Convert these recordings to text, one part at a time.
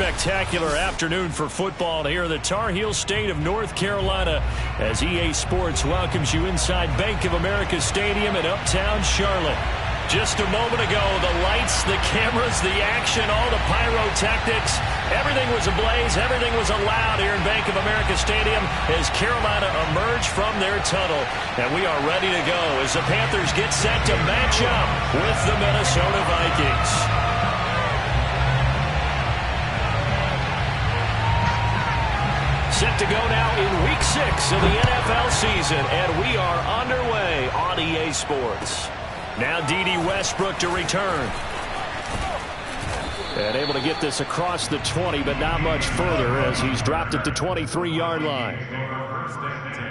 spectacular afternoon for football here in the Tar Heel state of North Carolina as EA Sports welcomes you inside Bank of America Stadium in Uptown Charlotte. Just a moment ago, the lights, the cameras, the action, all the pyrotechnics, everything was ablaze, everything was allowed here in Bank of America Stadium as Carolina emerged from their tunnel. And we are ready to go as the Panthers get set to match up with the Minnesota Vikings. Set to go now in Week 6 of the NFL season, and we are underway on EA Sports. Now D.D. Westbrook to return. And able to get this across the 20, but not much further as he's dropped at the 23-yard line. First and 10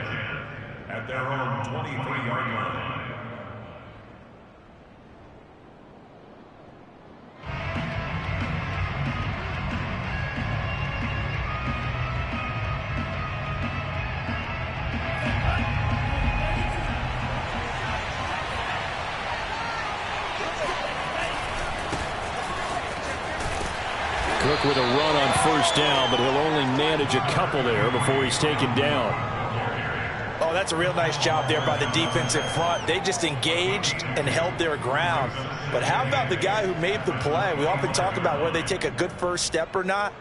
at their own 23-yard line. Cook with a run on first down, but he'll only manage a couple there before he's taken down. Oh, that's a real nice job there by the defense in front. They just engaged and held their ground. But how about the guy who made the play? We often talk about whether they take a good first step or not.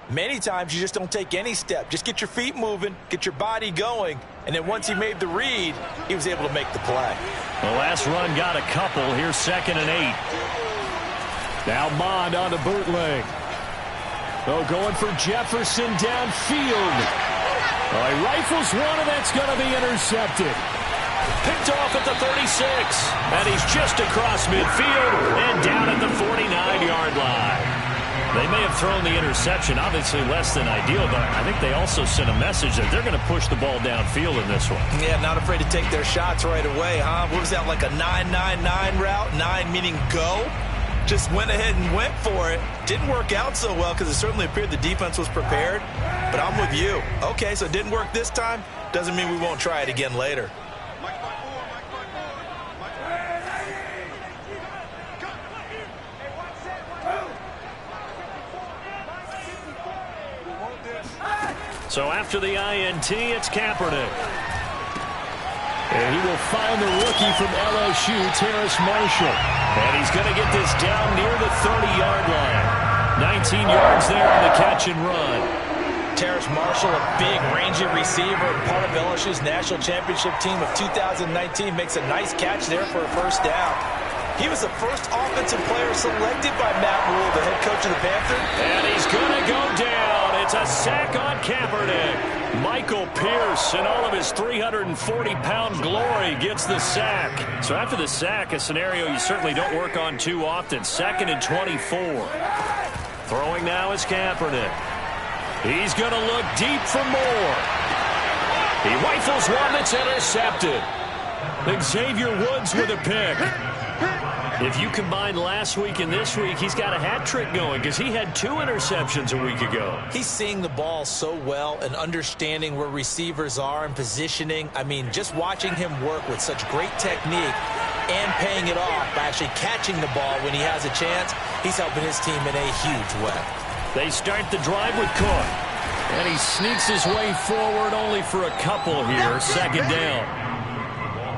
Many times you just don't take any step. Just get your feet moving, get your body going, and then once he made the read, he was able to make the play. The last run got a couple. Here's 2nd and 8. Now Mond on the bootleg. Oh, going for Jefferson downfield. Oh, he rifles one, and that's going to be intercepted. Picked off at the 36. And he's just across midfield and down at the 49-yard line. They may have thrown the interception, obviously less than ideal, but I think they also sent a message that they're going to push the ball downfield in this one. Yeah, not afraid to take their shots right away, huh? What was that, like a 9-9-9 route? 9 meaning go? Just went ahead and went for it. Didn't work out so well because it certainly appeared the defense was prepared. But I'm with you. Okay, so it didn't work this time. Doesn't mean we won't try it again later. So after the INT, it's Kaepernick. And he will find the rookie from LSU, Terrace Marshall. And he's going to get this down near the 30-yard line. 19 yards there on the catch and run. Terrace Marshall, a big, rangy receiver, part of LSU's national championship team of 2019, makes a nice catch there for a first down. He was the first offensive player selected by Matt Rule, the head coach of the Panthers. And he's going to go down. It's a sack on Kaepernick. Michael Pierce, in all of his 340-pound glory, gets the sack. So after the sack, a scenario you certainly don't work on too often. 2nd and 24. Throwing now is Kaepernick. He's going to look deep for more. He rifles one that's intercepted. Xavier Woods with a pick. If you combine last week and this week, he's got a hat trick going because he had 2 interceptions a week ago. He's seeing the ball so well and understanding where receivers are and positioning. I mean, just watching him work with such great technique and paying it off by actually catching the ball when he has a chance, he's helping his team in a huge way. They start the drive with Cook. And he sneaks his way forward only for a couple here. 2nd down.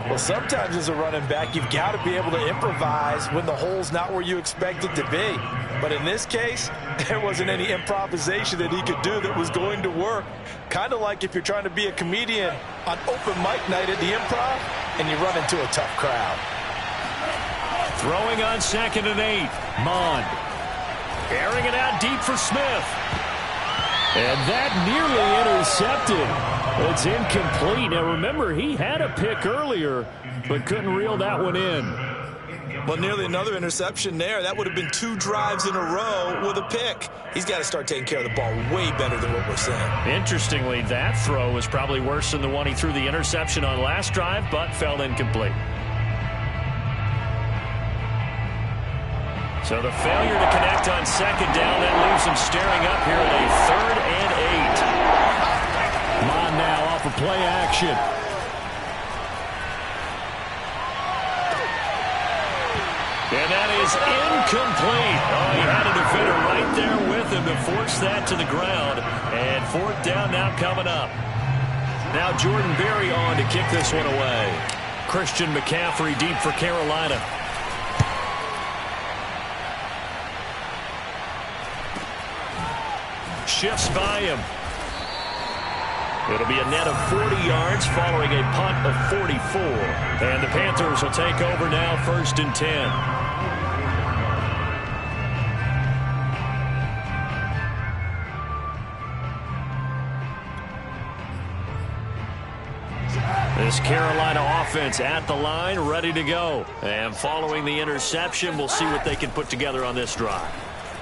Well, sometimes as a running back, you've got to be able to improvise when the hole's not where you expect it to be. But in this case, there wasn't any improvisation that he could do that was going to work. Kind of like if you're trying to be a comedian on open mic night at the Improv and you run into a tough crowd. Throwing on 2nd and 8. Mond. Airing it out deep for Smith. And that nearly intercepted. It's incomplete. Now, remember, he had a pick earlier, but couldn't reel that one in. Well, nearly another interception there. That would have been 2 drives in a row with a pick. He's got to start taking care of the ball way better than what we're seeing. Interestingly, that throw was probably worse than the one he threw the interception on last drive, but fell incomplete. So the failure to connect on 2nd down, that leaves him staring up here at a 3rd and 8. Mond now off of play action. And that is incomplete. Oh, he had a defender right there with him to force that to the ground. And fourth down now coming up. Now Jordan Berry on to kick this one away. Christian McCaffrey deep for Carolina. Shifts by him. It'll be a net of 40 yards following a punt of 44. And the Panthers will take over now, 1st and 10. This Carolina offense at the line, ready to go. And following the interception, we'll see what they can put together on this drive.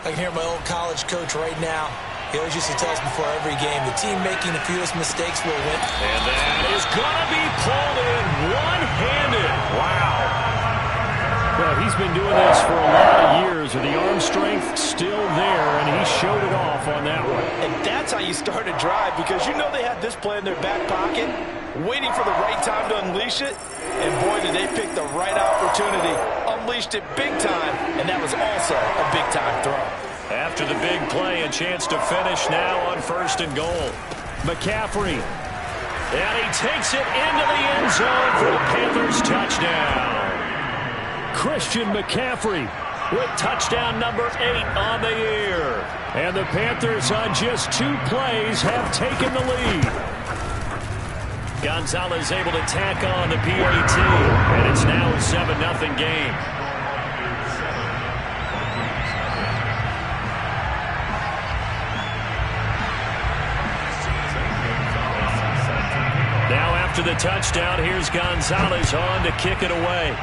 I can hear my old college coach right now. He always used to tell us before every game, the team making the fewest mistakes will win. And that is going to be pulled in one-handed. Wow. Well, he's been doing this for a lot of years, and the arm strength still there, and he showed it off on that one. And that's how you start a drive, because you know they had this play in their back pocket, waiting for the right time to unleash it. And boy, did they pick the right opportunity. Unleashed it big time, and that was also a big-time throw. After the big play, a chance to finish now on 1st and goal. McCaffrey. And he takes it into the end zone for the Panthers touchdown. Christian McCaffrey with touchdown number 8 on the year. And the Panthers on just 2 plays have taken the lead. Gonzalez able to tack on the PAT. And it's now a 7-0 game. Now after the touchdown, here's Gonzalez on to kick it away.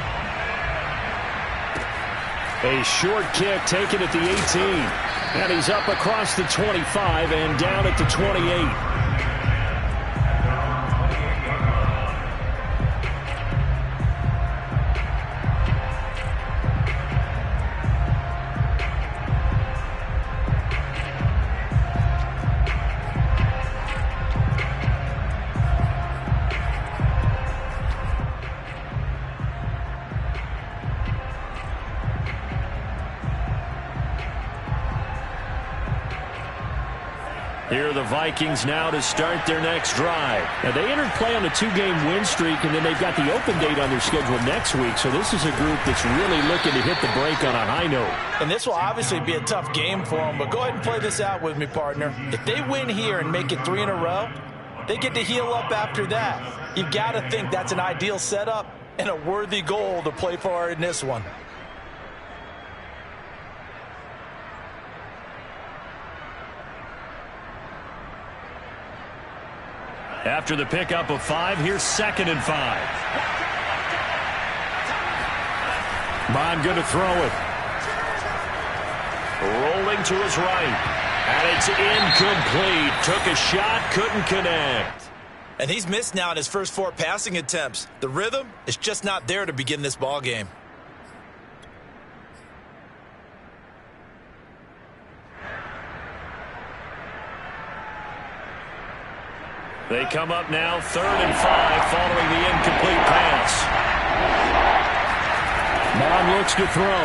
A short kick taken at the 18. And he's up across the 25 and down at the 28. Here are the Vikings now to start their next drive. Now, they entered play on a 2-game win streak, and then they've got the open date on their schedule next week. So this is a group that's really looking to hit the break on a high note. And this will obviously be a tough game for them, but go ahead and play this out with me, partner. If they win here and make it 3 in a row, they get to heal up after that. You've got to think that's an ideal setup and a worthy goal to play for in this one. After the pickup of 5, here's 2nd and 5. Bond going to throw it. Rolling to his right. And it's incomplete. Took a shot, couldn't connect. And he's missed now in his first 4 passing attempts. The rhythm is just not there to begin this ball game. They come up now, 3rd and 5, following the incomplete pass. Bond looks to throw.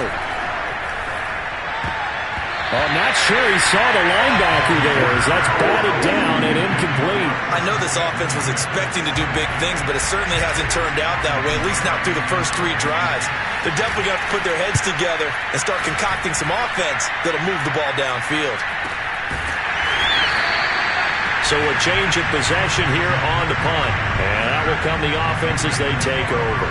I'm not sure he saw the linebacker there as that's batted down and incomplete. I know this offense was expecting to do big things, but it certainly hasn't turned out that way, at least not through the first 3 drives. They're definitely going to have to put their heads together and start concocting some offense that'll move the ball downfield. So a change of possession here on the punt. And that will come the offense as they take over.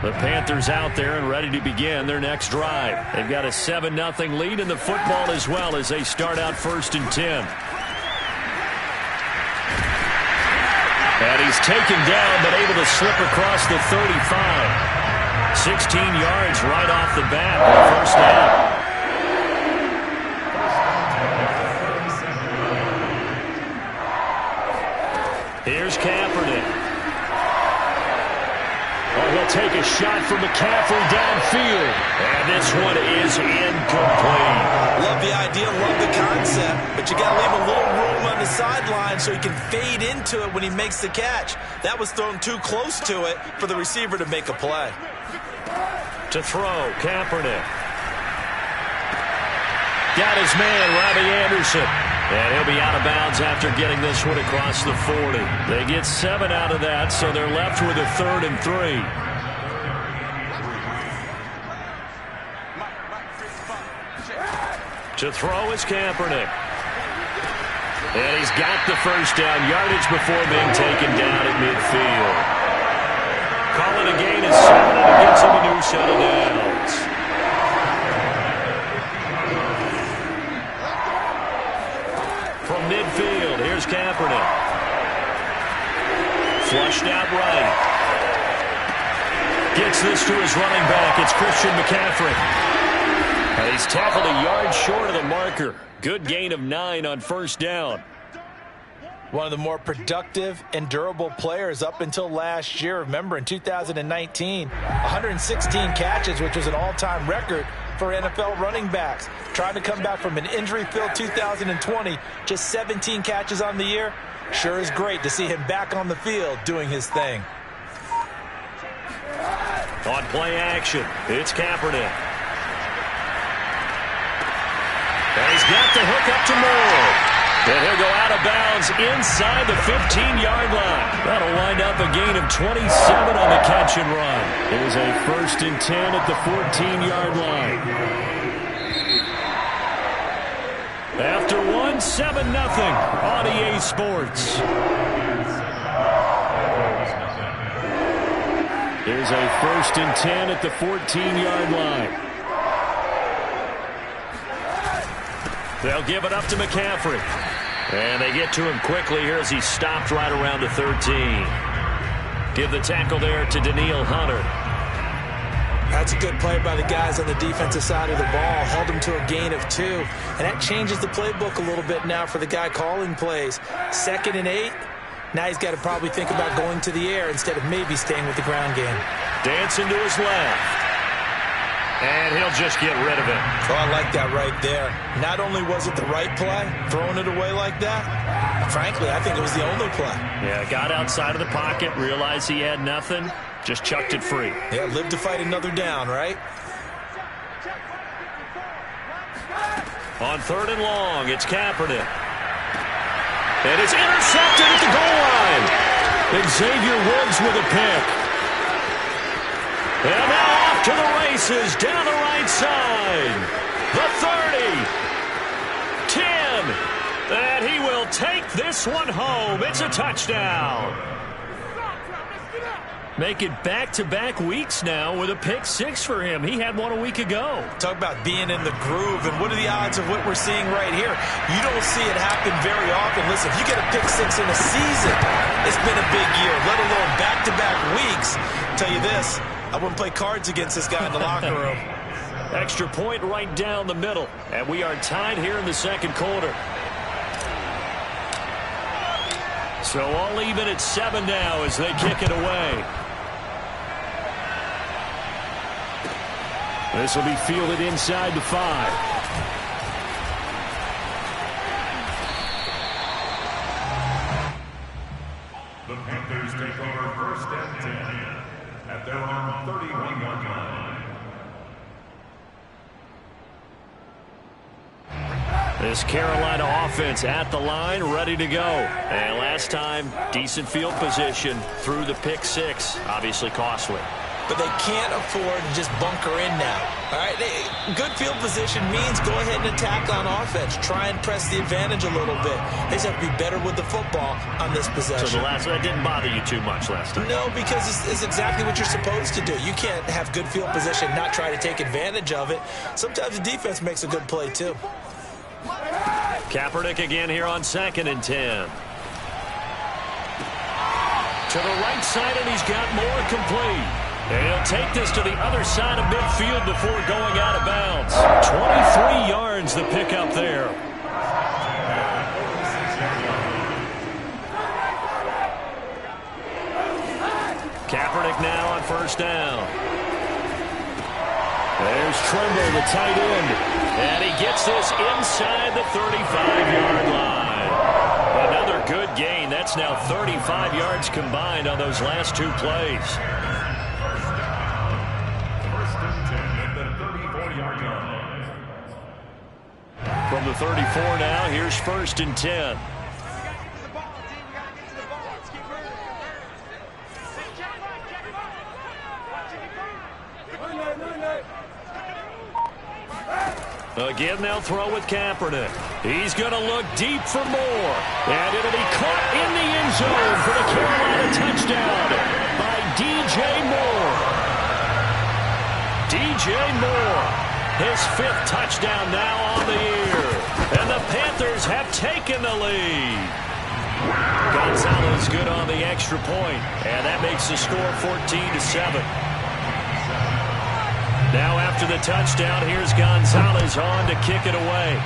The Panthers out there and ready to begin their next drive. They've got a 7-0 lead in the football as well as they start out 1st and 10. And he's taken down but able to slip across the 35. 16 yards right off the bat on the first down. Here's Kaepernick. Oh, he'll take a shot from McCaffrey downfield. And this one is incomplete. Love the idea, love the concept, but you got to leave a little room on the sideline so he can fade into it when he makes the catch. That was thrown too close to it for the receiver to make a play. To throw, Kaepernick. Got his man, Robbie Anderson. And he'll be out of bounds after getting this one across the 40. They get 7 out of that, so they're left with a 3rd and 3. To throw is Kaepernick. And he's got the first down yardage before being taken down at midfield. Call it a gain of 7, and it gets him a new set of downs. From midfield, here's Kaepernick. Flushed out right. Gets this to his running back. It's Christian McCaffrey. And he's tackled a yard short of the marker. Good gain of 9 on first down. One of the more productive and durable players up until last year. Remember, in 2019, 116 catches, which was an all-time record for NFL running backs. Trying to come back from an injury-filled 2020, just 17 catches on the year. Sure is great to see him back on the field doing his thing. On play action, it's Kaepernick. And he's got the hook up to Moore. And he'll go out of bounds inside the 15-yard line. That'll wind up a gain of 27 on the catch and run. It is a 1st and 10 at the 14-yard line. After 1, 7-0 on EA Sports. Here's a 1st and 10 at the 14-yard line. They'll give it up to McCaffrey. And they get to him quickly here as he stopped right around the 13. Give the tackle there to Danielle Hunter. That's a good play by the guys on the defensive side of the ball. Held him to a gain of 2. And that changes the playbook a little bit now for the guy calling plays. 2nd and 8. Now he's got to probably think about going to the air instead of maybe staying with the ground game. Dancing to his left. And he'll just get rid of it. Oh, I like that right there. Not only was it the right play, throwing it away like that, frankly, I think it was the only play. Yeah, got outside of the pocket, realized he had nothing, just chucked it free. Yeah, live to fight another down, right? On 3rd and long, it's Kaepernick. And it's intercepted at the goal line. Xavier Woods with a pick. And now off to the races, down the right side. The 30. 10. And he will take this one home. It's a touchdown. Make it back-to-back weeks now with a pick 6 for him. He had one a week ago. Talk about being in the groove, and what are the odds of what we're seeing right here? You don't see it happen very often. Listen, if you get a pick 6 in a season, it's been a big year, let alone back-to-back weeks. I'll tell you this, I wouldn't play cards against this guy in the locker room. Extra point right down the middle. And we are tied here in the 2nd quarter. So all even at 7 now as they kick it away. This will be fielded inside the 5. The Panthers take over 1st and 10 at their own 31-yard line. This Carolina offense at the line, ready to go. And last time, decent field position through the pick 6. Obviously costly. But they can't afford to just bunker in now. All right, good field position means go ahead and attack on offense. Try and press the advantage a little bit. They just have to be better with the football on this possession. So that didn't bother you too much last time? No, because it's exactly what you're supposed to do. You can't have good field position, not try to take advantage of it. Sometimes the defense makes a good play too. Kaepernick again here on 2nd and 10. To the right side, and he's got more complete. And he'll take this to the other side of midfield before going out of bounds. 23 yards the pickup there. Kaepernick Kaepernick now on first down. There's Trimble, the tight end. And he gets this inside the 35-yard line. Another good gain. That's now 35 yards combined on those last two plays. First and 10 at the 34-yard line. From the 34 now, here's first and 10. Again, they'll throw with Kaepernick. He's going to look deep for more. And it'll be caught in the end zone for the Carolina touchdown by DJ Moore. DJ Moore, his 5th touchdown now on the year. And the Panthers have taken the lead. Gonzalez good on the extra point. And that makes the score 14-7. Now after the touchdown, here's Gonzalez on to kick it away.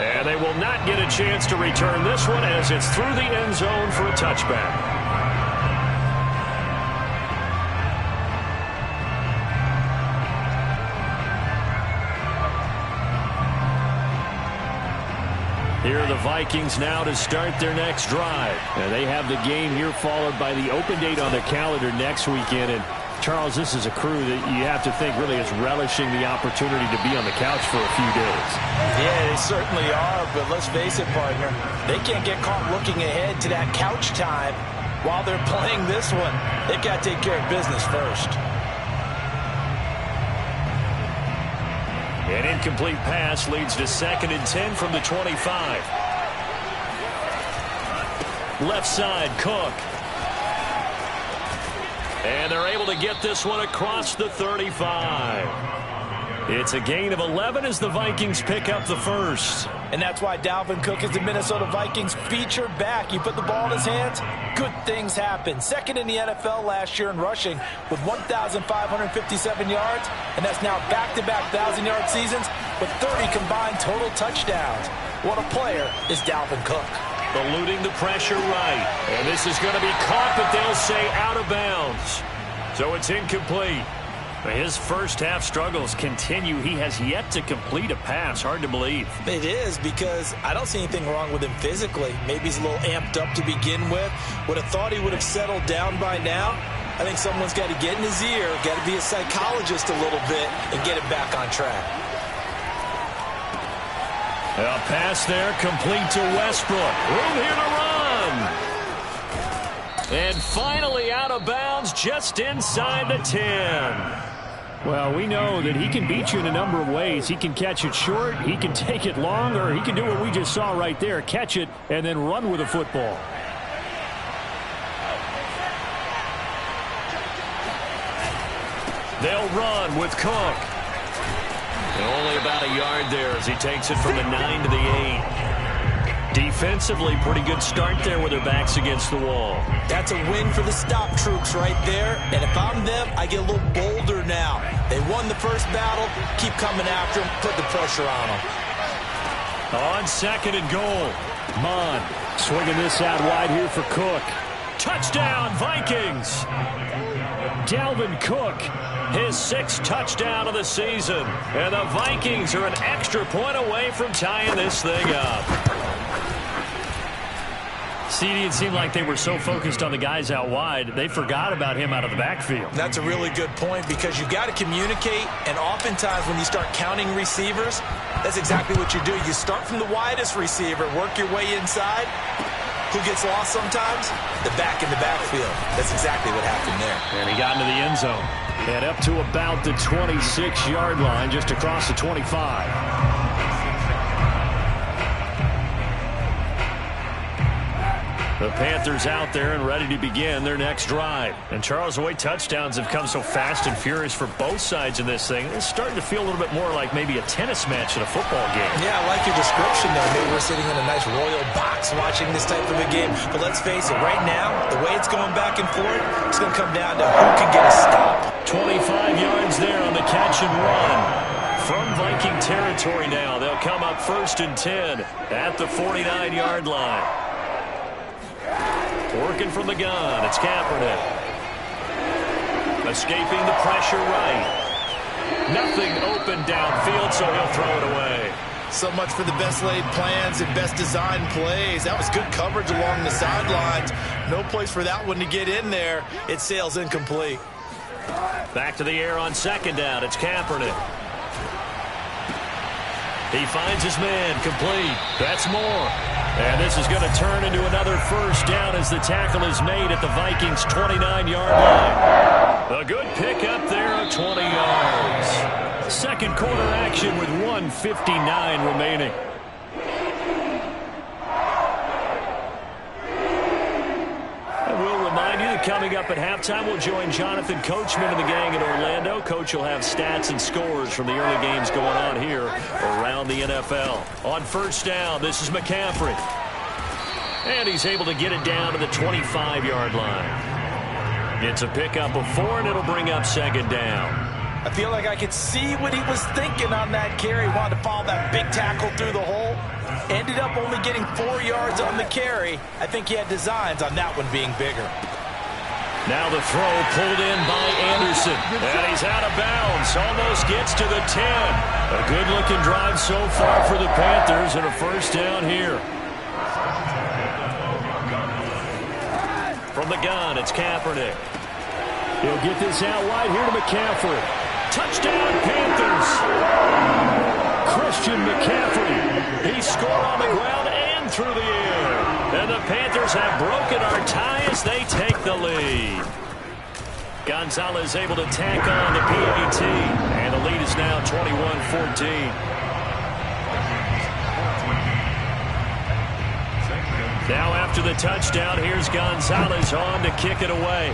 And they will not get a chance to return this one as it's through the end zone for a touchback. Here are the Vikings now to start their next drive. And they have the game here followed by the open date on their calendar next weekend. And, Charles, this is a crew that you have to think really is relishing the opportunity to be on the couch for a few days. Yeah, they certainly are, but let's face it, partner. They can't get caught looking ahead to that couch time while they're playing this one. They've got to take care of business first. An incomplete pass leads to 2nd and 10 from the 25. Left side, Cook. And they're able to get this one across the 35. It's a gain of 11 as the Vikings pick up the first. And that's why Dalvin Cook is the Minnesota Vikings featured back. You put the ball in his hands, good things happen. 2nd in the NFL last year in rushing with 1,557 yards. And that's now back-to-back 1,000-yard seasons with 30 combined total touchdowns. What a player is Dalvin Cook. Eluding the pressure right. And this is going to be caught, but they'll say out of bounds. So it's incomplete. His first half struggles continue. He has yet to complete a pass. Hard to believe. It is, because I don't see anything wrong with him physically. Maybe he's a little amped up to begin with. Would have thought he would have settled down by now. I think someone's got to get in his ear, got to be a psychologist a little bit, and get him back on track. A pass there complete to Westbrook. Room here to run. And finally out of bounds just inside the 10. Well, we know that he can beat you in a number of ways. He can catch it short, he can take it long, or he can do what we just saw right there, catch it and then run with the football. They'll run with Cook. And only about a yard there as he takes it from the 9 to the 8. Defensively, pretty good start there with their backs against the wall. That's a win for the stop troops right there. And if I'm them, I get a little bolder now. They won the first battle. Keep coming after them. Put the pressure on them. On 2nd and goal. Mon swinging this out wide here for Cook. Touchdown, Vikings. Dalvin Cook, his 6th touchdown of the season. And the Vikings are an extra point away from tying this thing up. CD, it seemed like they were so focused on the guys out wide, they forgot about him out of the backfield. That's a really good point, because you've got to communicate, and oftentimes when you start counting receivers, that's exactly what you do. You start from the widest receiver, work your way inside. Who gets lost sometimes? The back in the backfield. That's exactly what happened there. And he got into the end zone. And up to about the 26-yard line, just across the 25. The Panthers out there and ready to begin their next drive. And Charles, the way touchdowns have come so fast and furious for both sides in this thing, it's starting to feel a little bit more like maybe a tennis match in a football game. Yeah, I like your description there. Maybe we're sitting in a nice royal box watching this type of a game. But let's face it, right now, the way it's going back and forth, it's going to come down to who can get a stop. 25 yards there on the catch and run. From Viking territory now, they'll come up 1st and 10 at the 49-yard line. Working from the gun, it's Kaepernick. Escaping the pressure right. Nothing open downfield, so he'll throw it away. So much for the best laid plans and best designed plays. That was good coverage along the sidelines. No place for that one to get in there. It sails incomplete. Back to the air on second down. It's Kaepernick. He finds his man, complete. That's more. And this is going to turn into another first down as the tackle is made at the Vikings' 29-yard line. A good pickup there of 20 yards. Second quarter action with 1:59 remaining. Coming up at halftime, we'll join Jonathan Coachman and the gang in Orlando. Coach will have stats and scores from the early games going on here around the NFL. On first down, this is McCaffrey. And he's able to get it down to the 25-yard line. It's a pickup of 4, and it'll bring up second down. I feel like I could see what he was thinking on that carry. Wanted to follow that big tackle through the hole. Ended up only getting 4 yards on the carry. I think he had designs on that one being bigger. Now the throw pulled in by Anderson. And he's out of bounds. Almost gets to the 10. A good-looking drive so far for the Panthers and a first down here. From the gun, it's Kaepernick. He'll get this out wide here to McCaffrey. Touchdown, Panthers. Christian McCaffrey. He scored on the ground and through the air. And the Panthers have broken our tie as they take the lead. Gonzalez able to tack on the PAT. And the lead is now 21-14. Now after the touchdown, here's Gonzalez on to kick it away.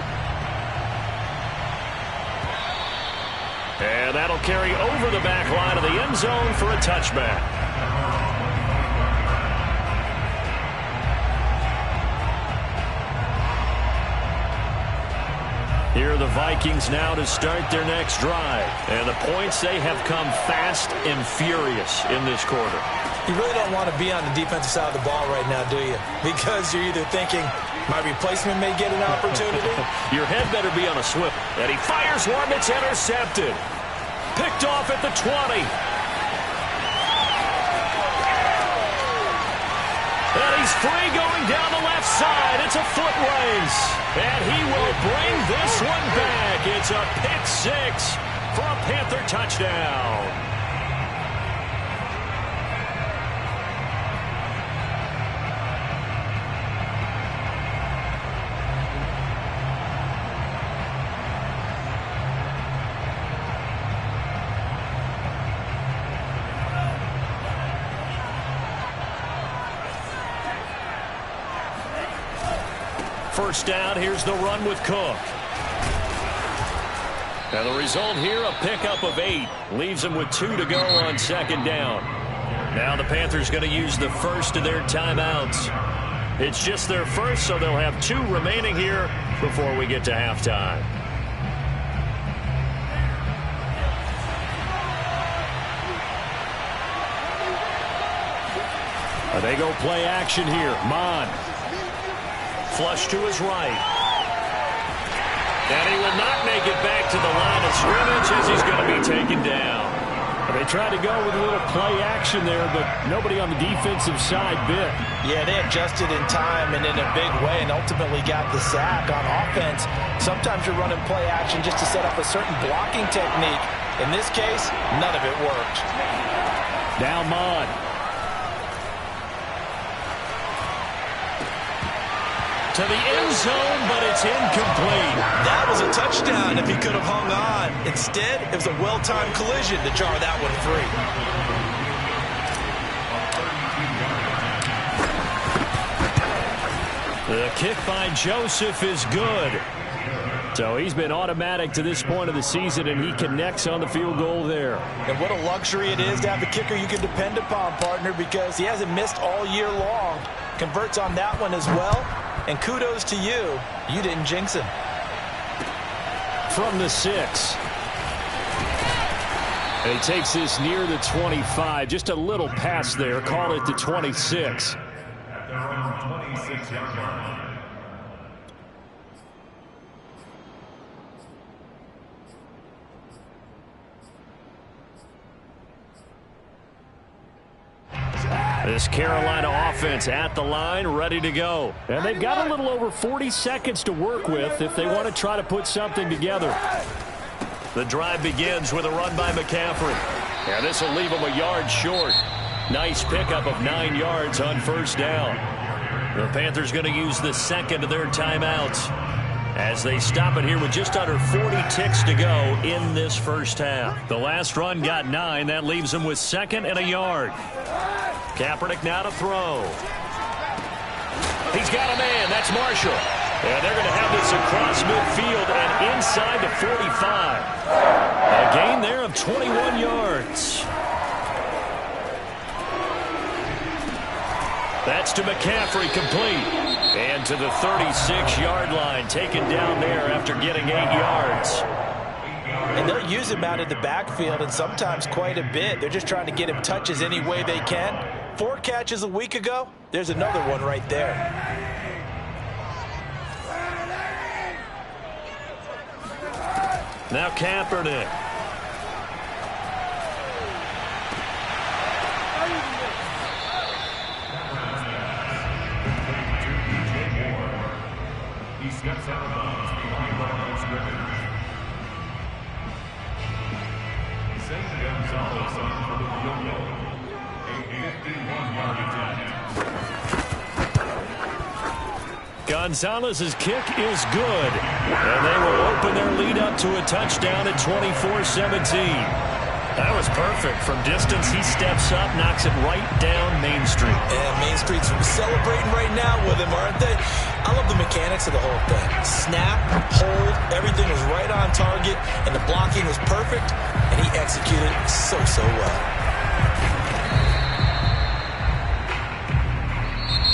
And that'll carry over the back line of the end zone for a touchback. Here are the Vikings now to start their next drive. And the points, they have come fast and furious in this quarter. You really don't want to be on the defensive side of the ball right now, do you? Because you're either thinking, my replacement may get an opportunity. Your head better be on a swivel. And he fires one that's intercepted. Picked off at the 20. And he's free going down the left side. It's a foot race. And he will bring this one back. It's a pick six for a Panther touchdown. First down, here's the run with Cook. And the result here, a pickup of 8. Leaves them with 2 to go on second down. Now the Panthers going to use the first of their timeouts. It's just their first, so they'll have 2 remaining here before we get to halftime. They go play action here. Mon. Flush to his right. And he will not make it back to the line of scrimmage as he's going to be taken down. They tried to go with a little play action there, but nobody on the defensive side bit. Yeah, they adjusted in time and in a big way and ultimately got the sack on offense. Sometimes you're running play action just to set up a certain blocking technique. In this case, none of it worked. Now Mon. To the end zone, but it's incomplete. That was a touchdown if he could have hung on. Instead, it was a well-timed collision to jar that one free. The kick by Joseph is good. So he's been automatic to this point of the season, and he connects on the field goal there. And what a luxury it is to have a kicker you can depend upon, partner, because he hasn't missed all year long. Converts on that one as well. And kudos to you. You didn't jinx him. From the 6. And he takes this near the 25. Just a little pass there. Call it the 26. At their own 26-yard line. This Carolina offense at the line, ready to go. And they've got a little over 40 seconds to work with if they want to try to put something together. The drive begins with a run by McCaffrey. And this will leave him a yard short. Nice pickup of 9 yards on first down. The Panthers going to use the second of their timeouts as they stop it here with just under 40 ticks to go in this first half. The last run got 9. That leaves them with 2nd and a yard. Kaepernick now to throw. He's got a man. That's Marshall. And they're going to have this across midfield and inside the 45. A gain there of 21 yards. That's to McCaffrey, complete. And to the 36-yard line, taken down there after getting 8 yards. And they'll use him out in the backfield, and sometimes quite a bit. They're just trying to get him touches any way they can. 4 catches a week ago. There's another one right there. Now Kaepernick. He steps out of bounds behind the line of scrimmage. St. Gonzalez on for the field goal. A 51-yard attempt. Gonzalez's kick is good. And they will open their lead up to a touchdown at 24-17. That was perfect. From distance, he steps up, knocks it right down Main Street. And Main Street's celebrating right now with him, aren't they? I love the mechanics of the whole thing. Snap, hold, everything was right on target, and the blocking was perfect, and he executed so well.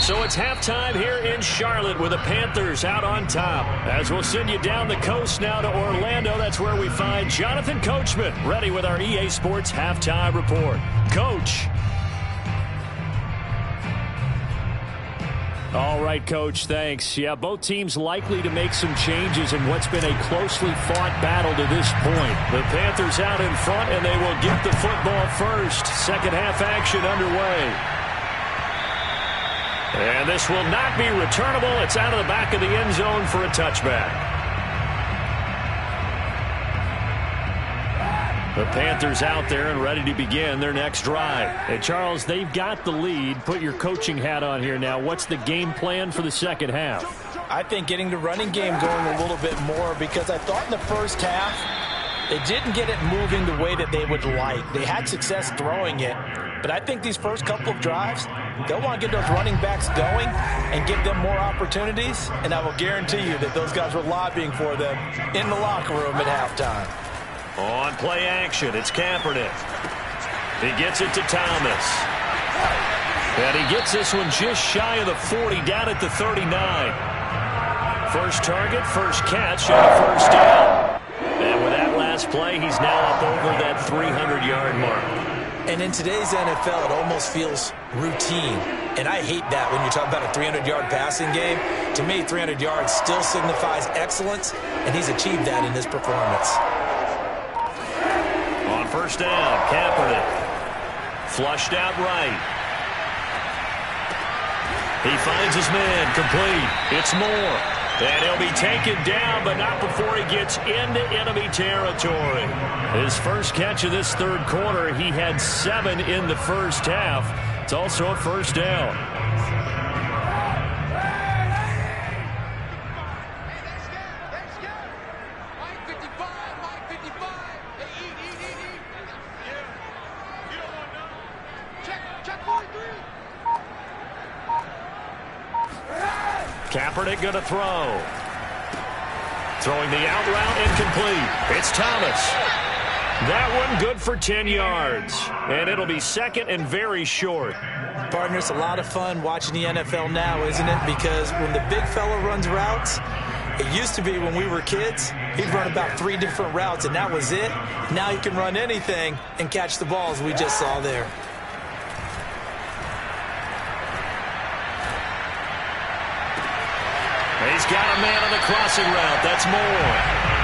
So it's halftime here in Charlotte with the Panthers out on top. As we'll send you down the coast now to Orlando, that's where we find Jonathan Coachman ready with our EA Sports Halftime Report. Coach. All right, Coach, thanks. Yeah, both teams likely to make some changes in what's been a closely fought battle to this point. The Panthers out in front, and they will get the football first. Second half action underway. And this will not be returnable. It's out of the back of the end zone for a touchback. The Panthers out there and ready to begin their next drive. Hey, Charles, they've got the lead. Put your coaching hat on here now. What's the game plan for the second half? I think getting the running game going a little bit more, because I thought in the first half they didn't get it moving the way that they would like. They had success throwing it, but I think these first couple of drives, they'll want to get those running backs going and give them more opportunities, and I will guarantee you that those guys were lobbying for them in the locker room at halftime. On play action, it's Kaepernick. He gets it to Thomas. And he gets this one just shy of the 40, down at the 39. First target, first catch, and a first down. And with that last play, he's now up over that 300-yard mark. And in today's NFL, it almost feels routine. And I hate that when you talk about a 300-yard passing game. To me, 300 yards still signifies excellence, and he's achieved that in this performance. On first down, Kaepernick. Flushed out right. He finds his man, complete. It's Moore. And he'll be taken down, but not before he gets into enemy territory. His first catch of this third quarter, he had 7 in the first half. It's also a first down. Kaepernick going to throw. Throwing the out route, incomplete. It's Thomas. That one good for 10 yards. And it'll be second and very short. Partner, it's a lot of fun watching the NFL now, isn't it? Because when the big fella runs routes, it used to be when we were kids, he'd run about 3 different routes, and that was it. Now he can run anything and catch the balls we just saw there. He's got a man on the crossing route. That's Moore.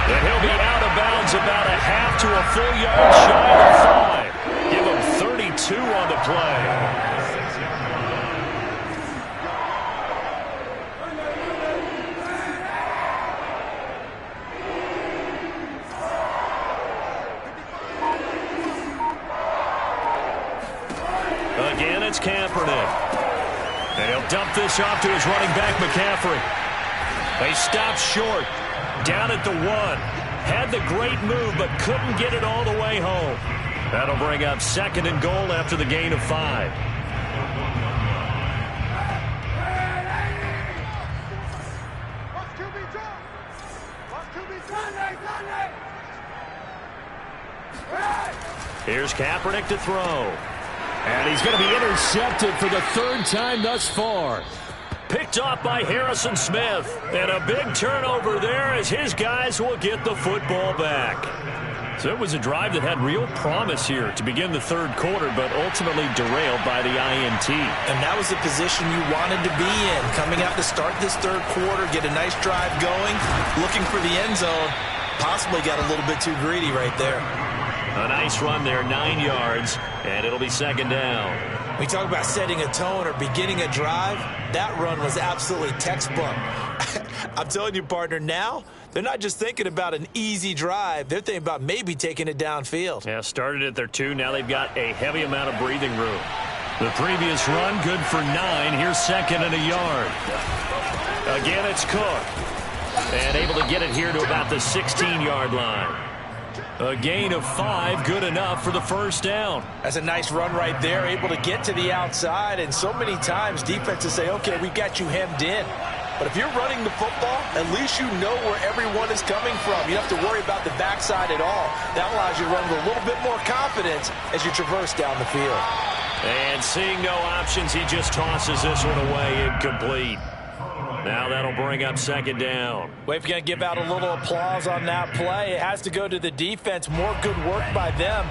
And he'll be out of bounds about a half to a full yard shy of 5. Give him 32 on the play. Again, it's Kaepernick. And he'll dump this off to his running back, McCaffrey. They stopped short. Down at the 1. Had the great move, but couldn't get it all the way home. That'll bring up 2nd and goal after the gain of 5. Here's Kaepernick to throw. And he's going to be intercepted for the 3rd time thus far. Picked off by Harrison Smith. And a big turnover there as his guys will get the football back. So it was a drive that had real promise here to begin the 3rd quarter, but ultimately derailed by the INT. And that was the position you wanted to be in. Coming out to start this 3rd quarter, get a nice drive going, looking for the end zone. Possibly got a little bit too greedy right there. A nice run there, 9 yards, and it'll be 2nd down. We talk about setting a tone or beginning a drive. That run was absolutely textbook. I'm telling you, partner, now they're not just thinking about an easy drive. They're thinking about maybe taking it downfield. Yeah, started at their 2. Now they've got a heavy amount of breathing room. The previous run, good for 9. Here's 2nd and a yard. Again, it's Cook. And able to get it here to about the 16-yard line. A gain of 5, good enough for the 1st down. That's a nice run right there, able to get to the outside. And so many times defenses say, okay, we got you hemmed in. But if you're running the football, at least you know where everyone is coming from. You don't have to worry about the backside at all. That allows you to run with a little bit more confidence as you traverse down the field. And seeing no options, he just tosses this one away incomplete. Now that'll bring up 2nd down. Well, if you're going to give out a little applause on that play, it has to go to the defense. More good work by them.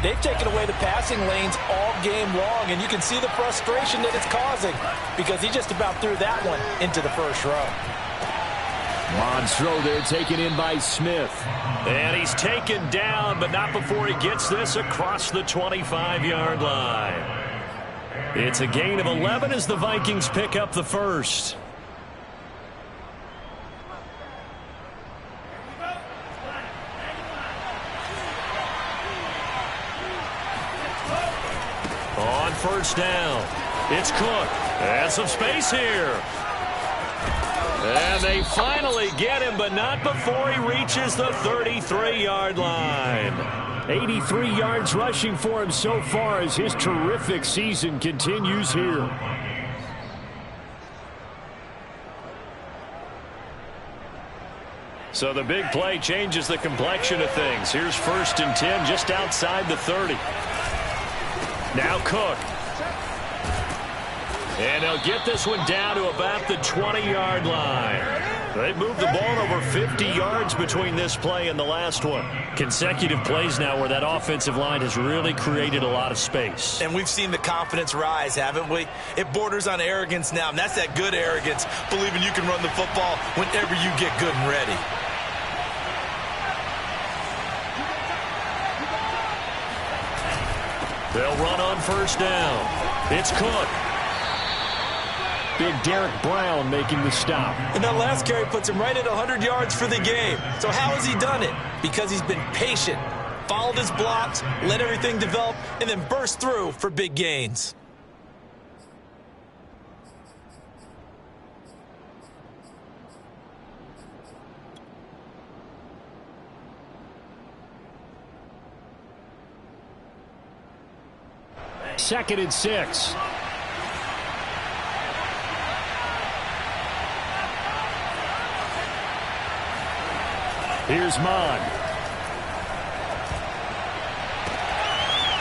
They've taken away the passing lanes all game long, and you can see the frustration that it's causing because he just about threw that one into the 1st row. Mod's throw there taken in by Smith. And he's taken down, but not before he gets this across the 25-yard line. It's a gain of 11 as the Vikings pick up the 1st. On 1st down, it's Cook. And some space here. And they finally get him, but not before he reaches the 33-yard line. 83 yards rushing for him so far as his terrific season continues here. So the big play changes the complexion of things. Here's 1st and 10 just outside the 30. Now Cook. And they'll get this one down to about the 20-yard line. They've moved the ball over 50 yards between this play and the last one. Consecutive plays now where that offensive line has really created a lot of space. And we've seen the confidence rise, haven't we? It borders on arrogance now, and that's that good arrogance, believing you can run the football whenever you get good and ready. They'll run on 1st down. It's Cook. Big Derek Brown making the stop. And that last carry puts him right at 100 yards for the game. So how has he done it? Because he's been patient, followed his blocks, let everything develop, and then burst through for big gains. Second and 6. Here's Mod.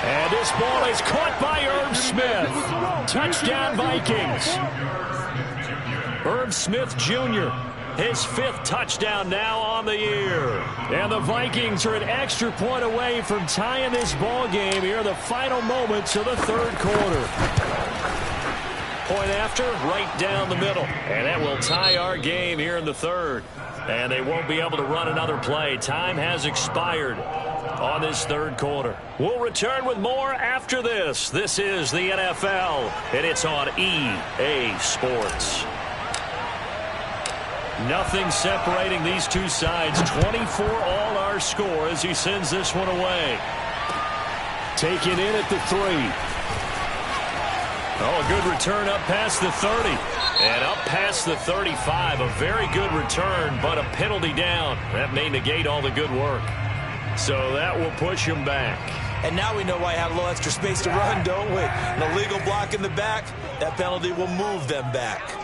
And this ball is caught by Irv Smith. Touchdown Vikings. Irv Smith Jr., his 5th touchdown now on the year. And the Vikings are an extra point away from tying this ball game here in the final moments of the 3rd quarter. Point after, right down the middle. And that will tie our game here in the 3rd. And they won't be able to run another play. Time has expired on this 3rd quarter. We'll return with more after this. This is the NFL, and it's on EA Sports. Nothing separating these two sides. 24 all our score as he sends this one away. Taken in at the 3. Oh, a good return up past the 30. And up past the 35. A very good return, but a penalty down. That may negate all the good work. So that will push him back. And now we know why he had a little extra space to run, don't we? An illegal block in the back. That penalty will move them back.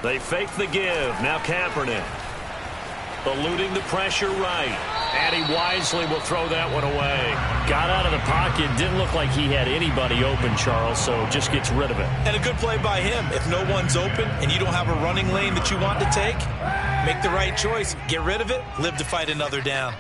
They fake the give. Now Kaepernick. Eluding the pressure right. And he wisely will throw that one away. Got out of the pocket. Didn't look like he had anybody open, Charles, so just gets rid of it. And a good play by him. If no one's open and you don't have a running lane that you want to take, make the right choice. Get rid of it. Live to fight another down.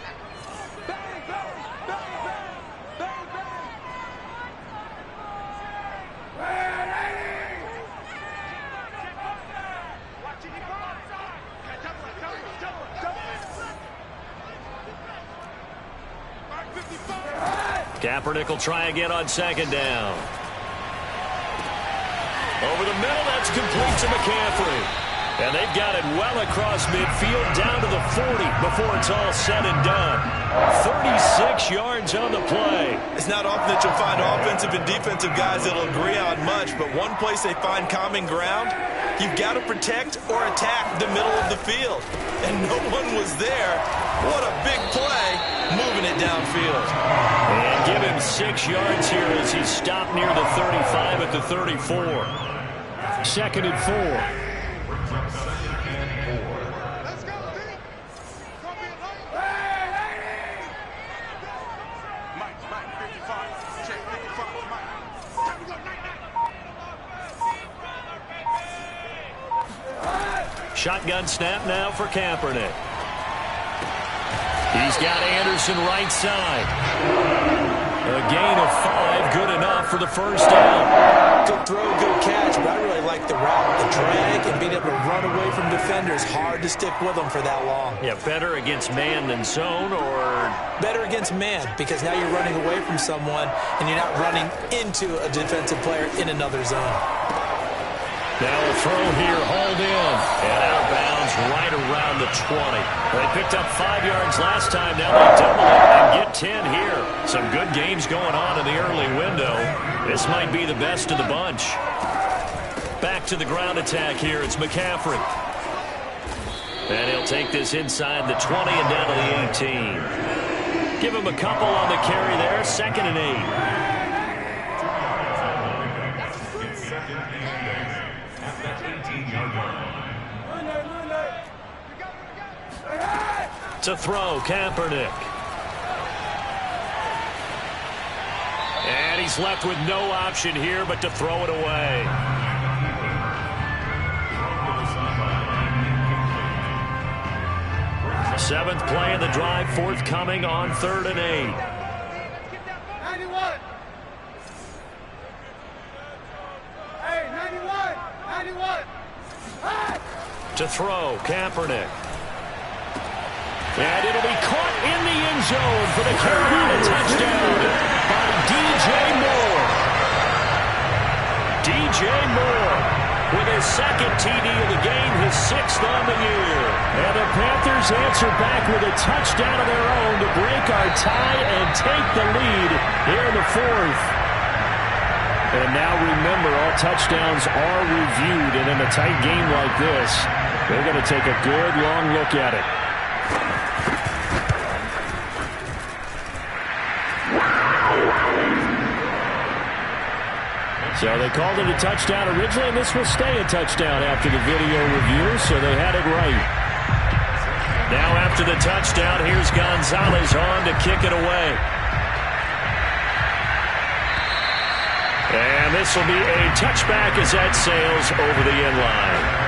Kaepernick will try again on second down. Over the middle, that's complete to McCaffrey. And they've got it well across midfield down to the 40 before it's all said and done. 36 yards on the play. It's not often that you'll find offensive and defensive guys that'll agree on much, but one place they find common ground, you've got to protect or attack the middle of the field. And no one was there. What a big play, moving it downfield. And give him 6 yards here as he's stopped near the 35 at the 34. 2nd and 4. Shotgun snap now for Kaepernick. He's got Anderson right side. A gain of 5, good enough for the first down. Good throw, good catch, but I really like the route, the drag, and being able to run away from defenders. Hard to stick with them for that long. Yeah, better against man than zone, or? Better against man, because now you're running away from someone, and you're not running into a defensive player in another zone. Now a throw here, hauled in, and out of bounds right around the 20. They picked up 5 yards last time, now they double it and get 10 here. Some good games going on in the early window. This might be the best of the bunch. Back to the ground attack here, it's McCaffrey. And he'll take this inside the 20 and down to the 18. Give him a couple on the carry there, 2nd and 8. To throw, Kaepernick. And he's left with no option here but to throw it away. Seventh play of the drive forthcoming on 3rd and 8. 91. Hey, 91. Hey! To throw, Kaepernick. And it'll be caught in the end zone for the Carolina touchdown by DJ Moore. DJ Moore with his 2nd TD of the game, his 6th on the year. And the Panthers answer back with a touchdown of their own to break our tie and take the lead here in the 4th. And now remember, all touchdowns are reviewed, and in a tight game like this, they're going to take a good long look at it. So they called it a touchdown originally, and this will stay a touchdown after the video review, so they had it right. Now after the touchdown, here's Gonzalez on to kick it away. And this will be a touchback as that sails over the end line.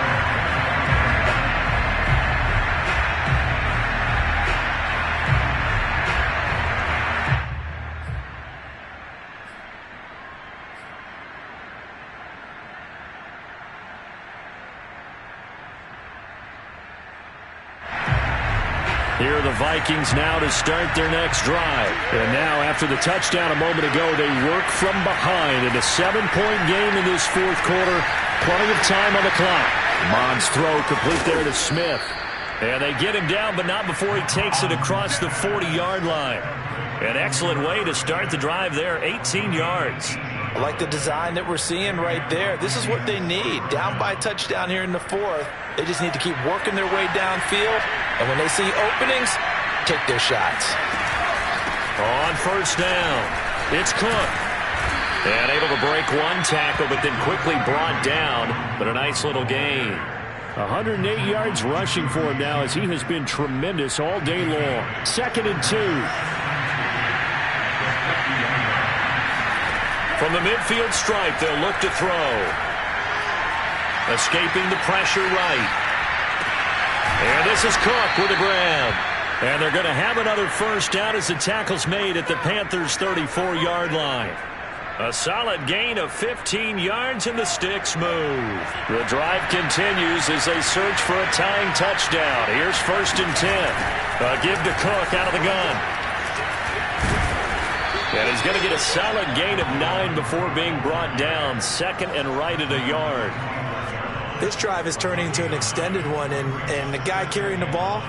Here are the Vikings now to start their next drive. And now, after the touchdown a moment ago, they work from behind in a 7-point game in this 4th quarter. Plenty of time on the clock. Mond's throw complete there to Smith. And they get him down, but not before he takes it across the 40-yard line. An excellent way to start the drive there, 18 yards. I like the design that we're seeing right there. This is what they need. Down by a touchdown here in the fourth. They just need to keep working their way downfield. And when they see openings, take their shots. On first down, it's Cook. And able to break one tackle, but then quickly brought down. But a nice little gain. 108 yards rushing for him now as he has been tremendous all day long. 2nd and 2. From the midfield stripe, they'll look to throw. Escaping the pressure right. And this is Cook with a grab. And they're going to have another first down as the tackle's made at the Panthers' 34-yard line. A solid gain of 15 yards and the sticks move. The drive continues as they search for a tying touchdown. Here's 1st and 10. A give to Cook out of the gun. And he's going to get a solid gain of 9 before being brought down. 2nd and right at a yard. This drive is turning into an extended one, and the guy carrying the ball,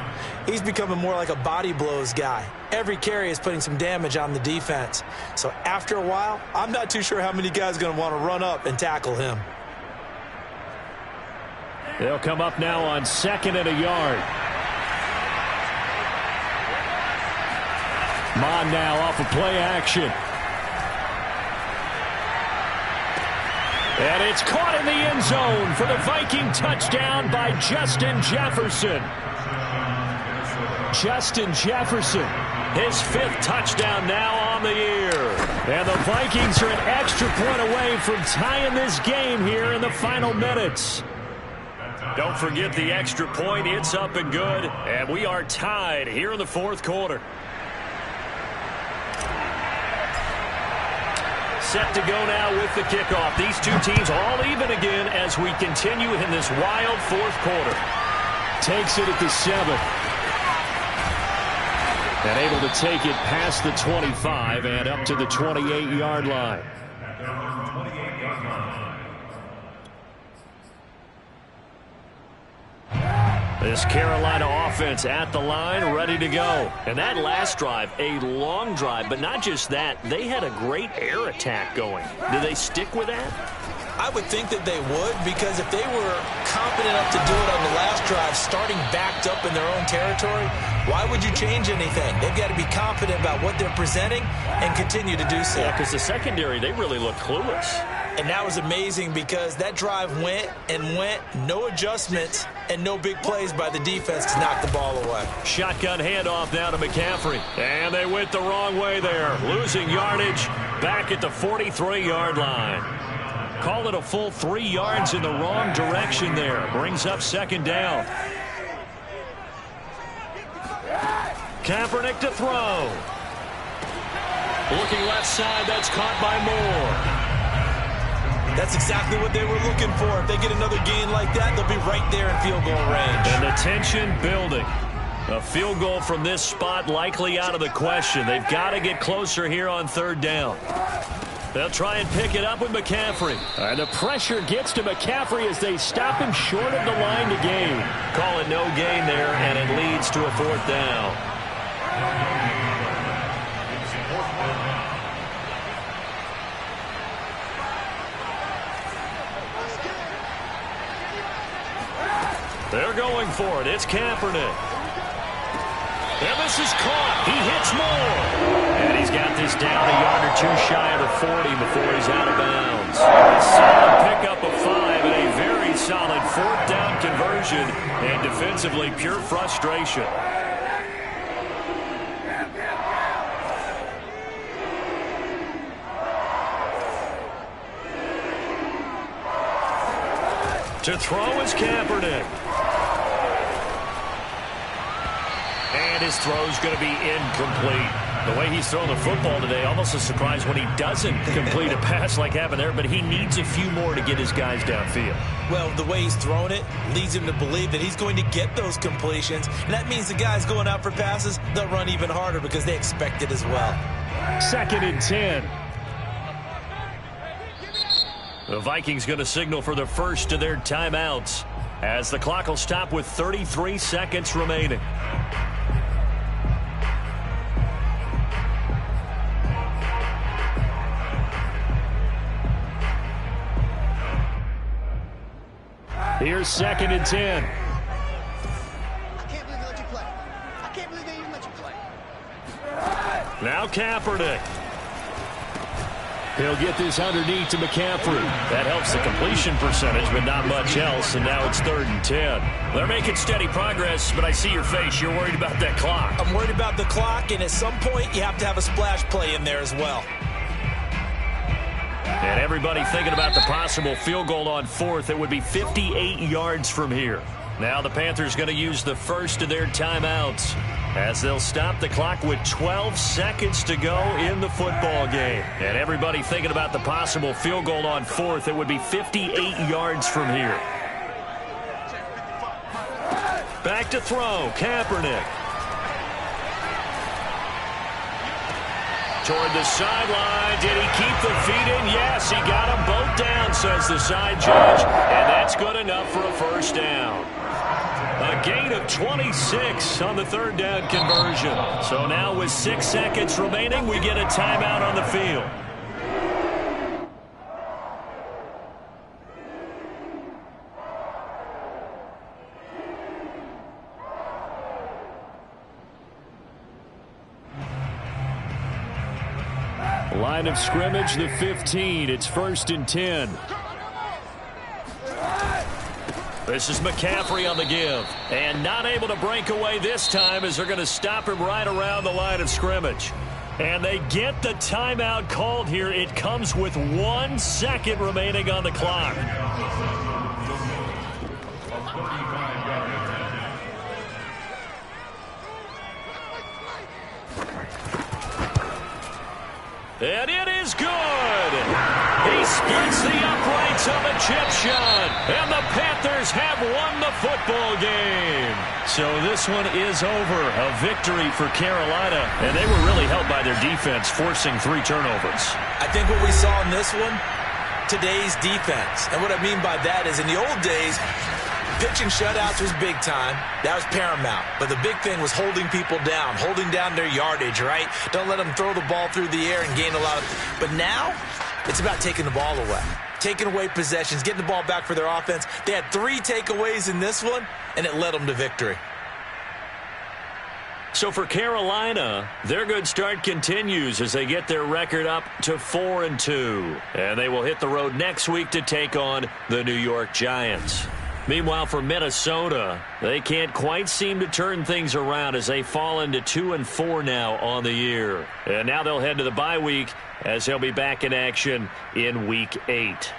he's becoming more like a body blows guy. Every carry is putting some damage on the defense. So after a while, I'm not too sure how many guys are going to want to run up and tackle him. They'll come up now on 2nd and a yard. Mon now off of play action. And it's caught in the end zone for the Viking touchdown by Justin Jefferson. Justin Jefferson, his 5th touchdown now on the year. And the Vikings are an extra point away from tying this game here in the final minutes. Don't forget the extra point. It's up and good. And we are tied here in the 4th quarter. Set to go now with the kickoff. These two teams all even again as we continue in this wild 4th quarter. Takes it at the 7th. And able to take it past the 25 and up to the 28-yard line. This Carolina offense at the line, ready to go. And that last drive, a long drive, but not just that. They had a great air attack going. Do they stick with that? I would think that they would, because if they were confident enough to do it on the last drive, starting backed up in their own territory, why would you change anything? They've got to be confident about what they're presenting and continue to do so. Yeah, because the secondary, they really look clueless. And that was amazing because that drive went and went, no adjustments, and no big plays by the defense to knock the ball away. Shotgun handoff now to McCaffrey. And they went the wrong way there. Losing yardage back at the 43-yard line. Call it a full 3 yards in the wrong direction there. Brings up 2nd down. Kaepernick to throw. Looking left side, that's caught by Moore. That's exactly what they were looking for. If they get another gain like that, they'll be right there in field goal range. And the tension building. A field goal from this spot likely out of the question. They've got to get closer here on 3rd down. They'll try and pick it up with McCaffrey. And the pressure gets to McCaffrey as they stop him short of the line to gain. Call it no gain there, and it leads to a 4th down. They're going for it. It's Kaepernick. And this is caught. He hits Moore. And he's got this down a yard or 2 shy of the 40 before he's out of bounds. A solid pickup of 5 and a very solid 4th down conversion. And defensively, pure frustration. To throw is Kaepernick. And his throw's going to be incomplete. The way he's thrown the football today, almost a surprise when he doesn't complete a pass like happened there, but he needs a few more to get his guys downfield. Well, the way he's thrown it leads him to believe that he's going to get those completions, and that means the guys going out for passes, they'll run even harder because they expect it as well. 2nd and 10. The Vikings going to signal for the first of their timeouts. as the clock will stop with 33 seconds remaining. Here's 2nd and 10. I can't believe they let you play. I can't believe they even let you play. Now Kaepernick. He'll get this underneath to McCaffrey. That helps the completion percentage, but not much else, and now it's 3rd and 10. They're making steady progress, but I see your face. You're worried about that clock. I'm worried about the clock, and at some point you have to have a splash play in there as well. And everybody thinking about the possible field goal on 4th. It would be 58 yards from here. Now the Panthers going to use the first of their timeouts as they'll stop the clock with 12 seconds to go in the football game. And everybody thinking about the possible field goal on 4th. It would be 58 yards from here. Back to throw, Kaepernick. Toward the sideline. Did he keep the feet in? Yes, he got them both down, says the side judge. And that's good enough for a first down. A gain of 26 on the 3rd down conversion. So now with 6 seconds remaining, we get a timeout on the field. Line of scrimmage, the 15. It's 1st and 10. This is McCaffrey on the give. And not able to break away this time as they're going to stop him right around the line of scrimmage. And they get the timeout called here. It comes with 1 second remaining on the clock. And it is good. He splits the uprights on the chip shot. And the Panthers have won the football game. So this one is over. A victory for Carolina. And they were really helped by their defense, forcing 3 turnovers. I think what we saw in this one, today's defense. And what I mean by that is in the old days, pitching shutouts was big time. That was paramount. But the big thing was holding people down, holding down their yardage, right? Don't let them throw the ball through the air and gain a lot of... But now, it's about taking the ball away. Taking away possessions, getting the ball back for their offense. They had 3 takeaways in this one, and it led them to victory. So for Carolina, their good start continues as they get their record up to 4-2. And they will hit the road next week to take on the New York Giants. Meanwhile, for Minnesota, they can't quite seem to turn things around as they fall into 2-4 now on the year. And now they'll head to the bye week as they'll be back in action in Week 8.